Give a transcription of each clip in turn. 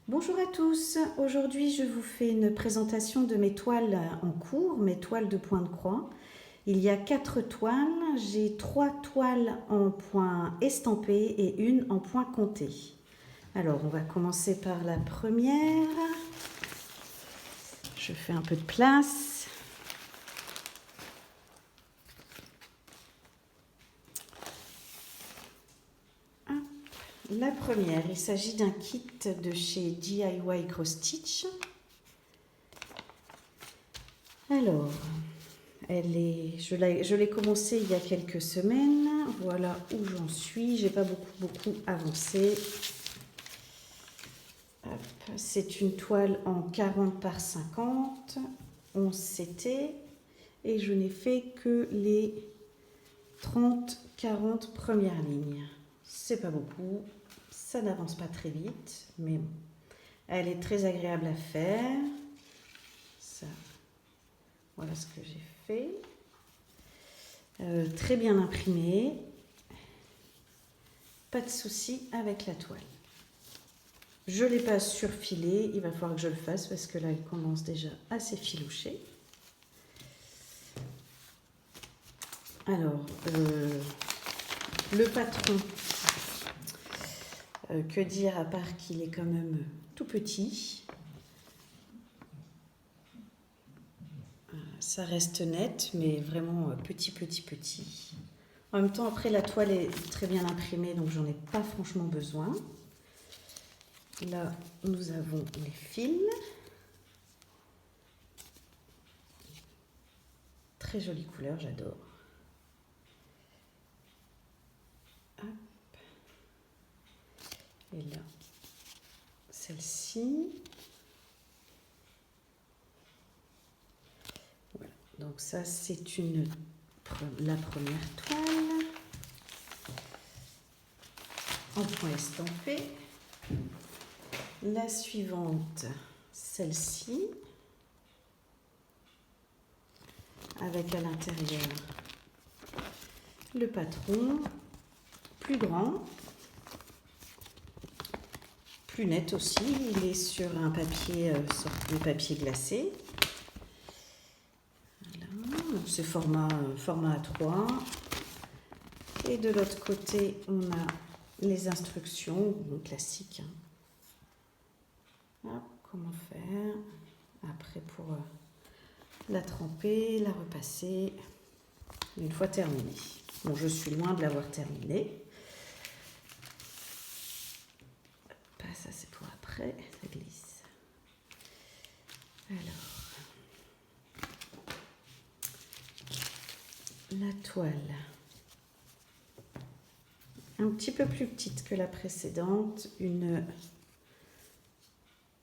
Bonjour à tous, aujourd'hui je vous fais une présentation de mes toiles en cours, mes toiles de point de croix. Il y a 4 toiles, j'ai 3 toiles en point estampé et une en point compté. Alors on va commencer par la première, je fais un peu de place. La première, il s'agit d'un kit de chez DIY Cross Stitch. Alors, je l'ai commencé il y a quelques semaines. Voilà où j'en suis. J'ai pas beaucoup avancé. C'est une toile en 40 par 50, 11 CT. Et je n'ai fait que les 30-40 premières lignes. C'est pas beaucoup. Ça n'avance pas très vite, mais bon. Elle est très agréable à faire. Ça, voilà ce que j'ai fait. Très bien imprimé. Pas de souci avec la toile. Je ne l'ai pas surfilé. Il va falloir que je le fasse parce que là, elle commence déjà à s'effiloucher. Alors, le patron, que dire à part qu'il est quand même tout petit. Ça reste net, mais vraiment petit. En même temps, après, la toile est très bien imprimée, donc j'en ai pas franchement besoin. Là, nous avons les fils. Très jolie couleur, j'adore. Hop. Et là, celle-ci. Voilà. Donc ça, c'est la première toile. En point estampé. La suivante, celle-ci. Avec à l'intérieur le patron, plus grand, plus net aussi, il est sur un papier, sorte de papier glacé. Voilà, c'est format A3. Et de l'autre côté, on a les instructions classiques. Hop, comment faire après pour la tremper, la repasser, une fois terminée. Bon, je suis loin de l'avoir terminée. Ça, c'est pour après, ça glisse. Alors, la toile, un petit peu plus petite que la précédente, une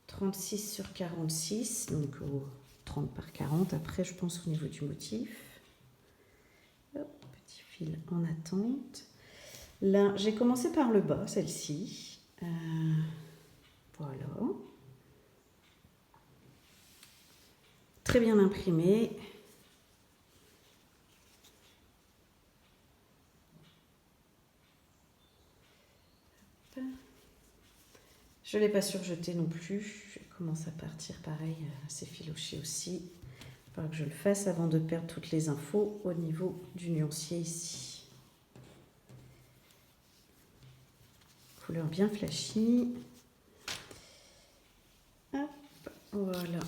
36 sur 46, donc au 30 par 40. Après, je pense au niveau du motif. Hop, petit fil en attente. Là, j'ai commencé par le bas, celle-ci. Voilà. Très bien imprimé. Je ne l'ai pas surjeté non plus. Je commence à partir pareil, s'effilocher aussi. Il faudra que je le fasse avant de perdre toutes les infos au niveau du nuancier ici. Couleur bien flashy. Hop, voilà.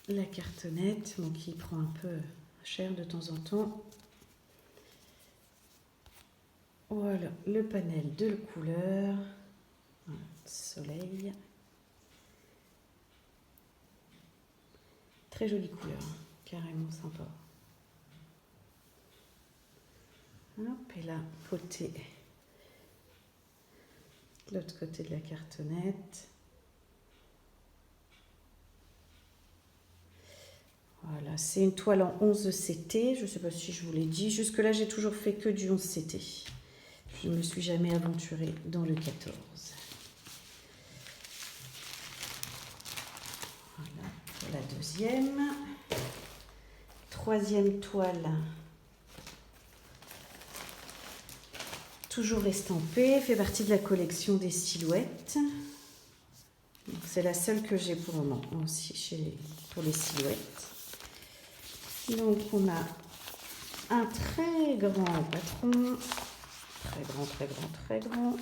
La cartonnette, bon, qui prend un peu cher de temps en temps. Voilà, le panel de couleur. Voilà, soleil. Très jolie couleur, carrément sympa. Hop, et là, côté, l'autre côté de la cartonnette. Voilà, c'est une toile en 11 CT, je ne sais pas si je vous l'ai dit. Jusque-là, j'ai toujours fait que du 11 CT. Je ne me suis jamais aventurée dans le 14. Voilà, pour la deuxième. Troisième toile. Toujours estampée, fait partie de la collection des silhouettes. Donc c'est la seule que j'ai pour le moment, aussi pour les silhouettes. Donc on a un très grand patron, très grand, très grand, très grand.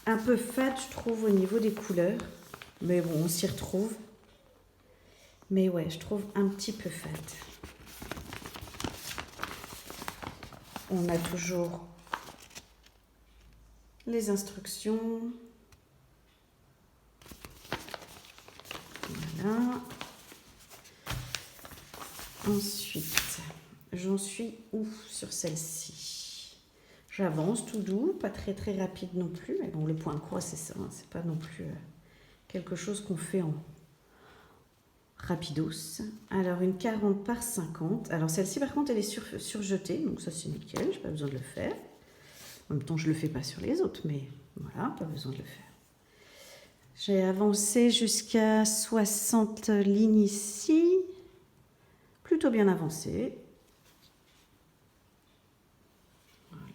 Un peu fade, je trouve, au niveau des couleurs. Mais bon, on s'y retrouve. Mais ouais, je trouve un petit peu fade. On a toujours les instructions. Voilà. Ensuite, j'en suis où sur celle-ci? J'avance tout doux, pas très très rapide non plus. Mais bon, le point de croix, c'est ça. Hein, c'est pas non plus quelque chose qu'on fait en rapidos. Alors, une 40 par 50. Alors, celle-ci, par contre, elle est surjetée. Donc, ça, c'est nickel. J'ai pas besoin de le faire. En même temps, je le fais pas sur les autres. Mais voilà, pas besoin de le faire. J'ai avancé jusqu'à 60 lignes ici. Plutôt bien avancé. Voilà.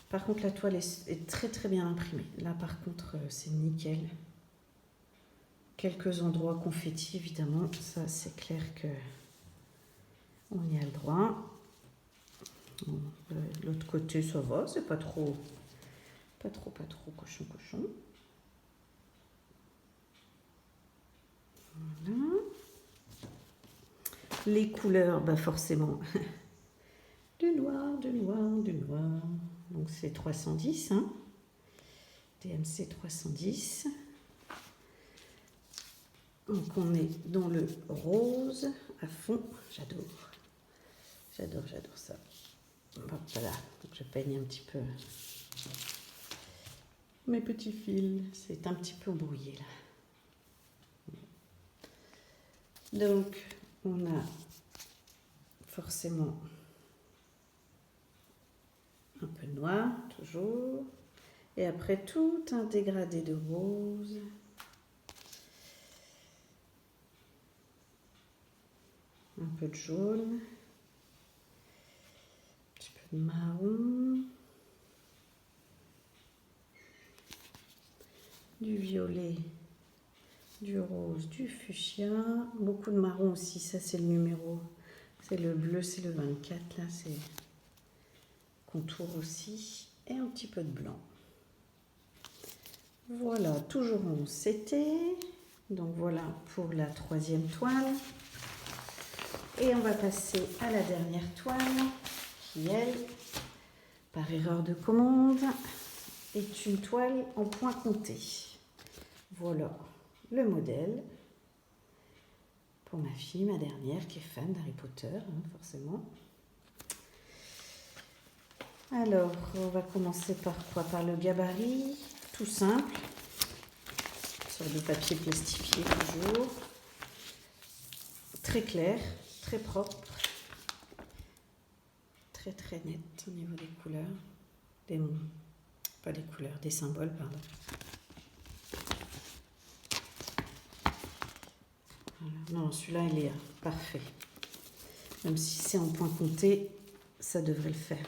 Par contre, la toile est très très bien imprimée. Là, par contre, c'est nickel. Quelques endroits confettis, évidemment. Ça, c'est clair que on y a le droit. L'autre côté, ça va. C'est pas trop cochon. Voilà. Les couleurs, bah forcément, du noir. Donc c'est 310, hein. DMC 310. Donc on est dans le rose à fond. J'adore ça. Hop là, donc je peigne un petit peu mes petits fils. C'est un petit peu embrouillé là. Donc on a forcément un peu de noir, toujours. Et après, tout un dégradé de rose. Un peu de jaune. Un petit peu de marron. Du violet. Du rose, du fuchsia. Beaucoup de marron aussi, ça c'est le numéro. C'est le bleu, c'est le 24. Là, c'est contour aussi. Et un petit peu de blanc. Voilà, toujours en CT. Donc voilà pour la troisième toile. Et on va passer à la dernière toile, qui elle, par erreur de commande, est une toile en point compté. Voilà le modèle pour ma fille, ma dernière, qui est fan d'Harry Potter, hein, forcément. Alors, on va commencer par quoi? Par le gabarit, tout simple, sur du papier plastifié toujours, très clair, très propre, très très net au niveau des couleurs, pas des couleurs, des symboles, pardon. Voilà. Non, celui-là, il est parfait. Même si c'est en point compté, ça devrait le faire.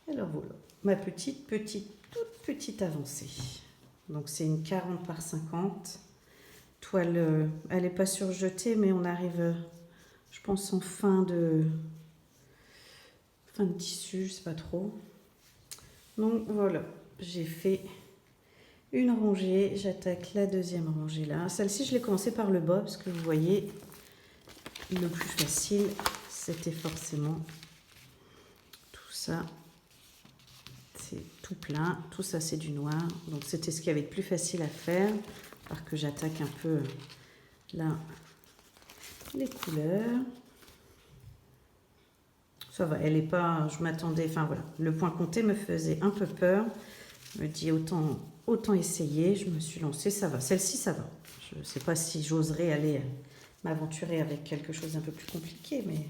Alors voilà, ma toute petite avancée. Donc c'est une 40 par 50. Toile, elle n'est pas surjetée, mais on arrive, je pense, en fin de tissu, je sais pas trop. Donc voilà, j'ai fait une rangée, j'attaque la deuxième rangée là. Celle-ci, je l'ai commencé par le bas, parce que vous voyez, le plus facile, c'était forcément tout ça. C'est tout plein, tout ça c'est du noir, donc c'était ce qu'il y avait de plus facile à faire, alors que j'attaque un peu là les couleurs. Ça va, elle est pas, je m'attendais, enfin voilà, le point compté me faisait un peu peur, je me dis autant essayer, je me suis lancée, ça va, celle-ci ça va. Je ne sais pas si j'oserais aller m'aventurer avec quelque chose d'un peu plus compliqué, mais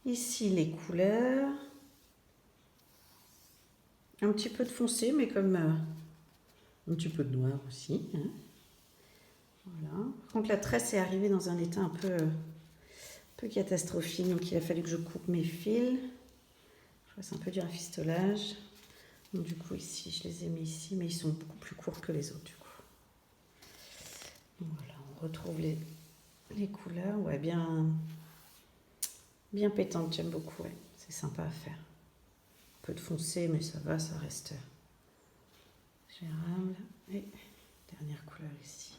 ici les couleurs. Un petit peu de foncé, mais comme un petit peu de noir aussi. Hein. Voilà. Par contre, la tresse est arrivée dans un état un peu catastrophique, donc il a fallu que je coupe mes fils. Je fasse un peu du rafistolage. Du coup, ici, je les ai mis ici, mais ils sont beaucoup plus courts que les autres, du coup. Voilà, on retrouve les couleurs, ouais, bien pétantes, j'aime beaucoup, ouais. C'est sympa à faire. Un peu de foncé, mais ça va, ça reste gérable. Et dernière couleur ici.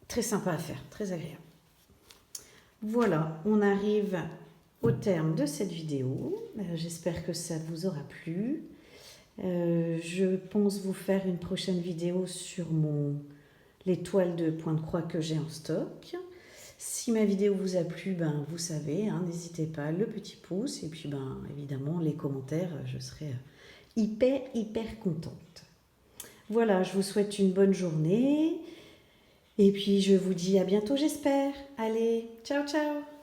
Très sympa à faire, très agréable. Voilà, on arrive au terme de cette vidéo. J'espère que ça vous aura plu. Je pense vous faire une prochaine vidéo sur les toiles de point de croix que j'ai en stock. Si ma vidéo vous a plu, ben, vous savez, hein, n'hésitez pas, le petit pouce et puis ben, évidemment les commentaires, je serai hyper contente. Voilà, je vous souhaite une bonne journée et puis je vous dis à bientôt j'espère. Allez, ciao ciao.